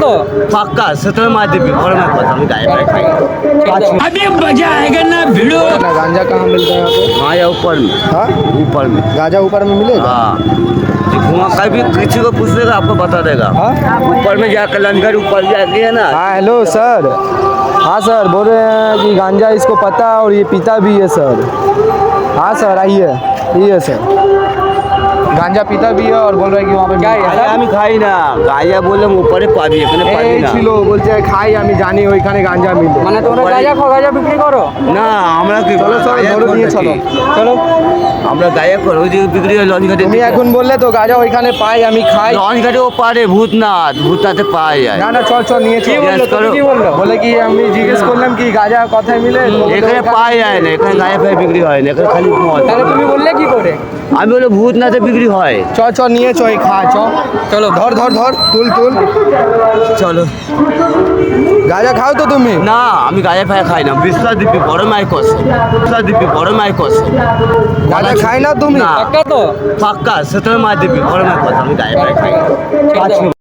तो पक्का 17 मार दी और मैं पता नहीं गाय पे खाएंगे। अभी मजा आएगा ना भिड़ो। ना गांजा कहाँ मिलता है यहाँ पे? हाँ या ऊपर में, हाँ, ऊपर में। गांजा ऊपर में मिलेगा? हाँ जी, वहाँ कभी किसी को पूछ लेगा आपको बता देगा। हाँ? ऊपर में जाकर लंगर ऊपर जाके है ना। हाँ हेलो सर। हाँ सर, बोल रहे हैं कि गांजा इसको पता है और ये पीता भी है सर। हाँ सर आइए, ये सर गांजा पीता भी है और बोल रहे हैं कि वहाँ पे গায়ে আমি খাই না, গায়ে বললাম উপরে পাবি, এখানে পাবি এই না। ছিল বলছে খাই আমি জানি ওইখানে গাঞ্জা মিলে। মানে তোমরা গাঁজা খাও, গাঁজা বিক্রি করো? না আমরা কি চলো চলো গাঁজা ধরে খোর নিয়ে নাকি? চলো চলো। আমরা গায়ে করো ওই যে বিক্রি হয় লঞ্চ ঘাটে। তুমি এখন বললে তো গাঁজা ওইখানে পাই আমি খাই। লঞ্চ ঘাটে ও পারে ভূতনাথ, ভূতনাথে পাওয়া যায়। না না চল চল নিয়ে চল। বললো? তুমি কি বললো? বলে কি আমি জিজ্ঞেস করলাম কি গাঁজা কথায় মিলে? তো বললো এখানে পাওয়া যায় না, এখানে গায়ে ফায়ে বিক্রি হয় না, এখানে খালি মদ। তাহলে তুমি বললে কি করে? আমি বলে ভূতনাথে বিক্রি হয়। চ চ নিয়ে চ খা চ। চলো ধর ধর ধর তুল তুল। চলো। গাঁজা খাও তো তুমি? না আমি গায়ে ফায়ে খাই না, বিশ্বাস দিবি বড় মাই কসম, বিশ্বাস দিবি বড় মাই কসম। গাঁজা খাই না তুমি? না। পাক্কা তো? পাক্কা 17 মার দিবি বড় মাই কসম, আমি গায়ে ফায়ে খাই না।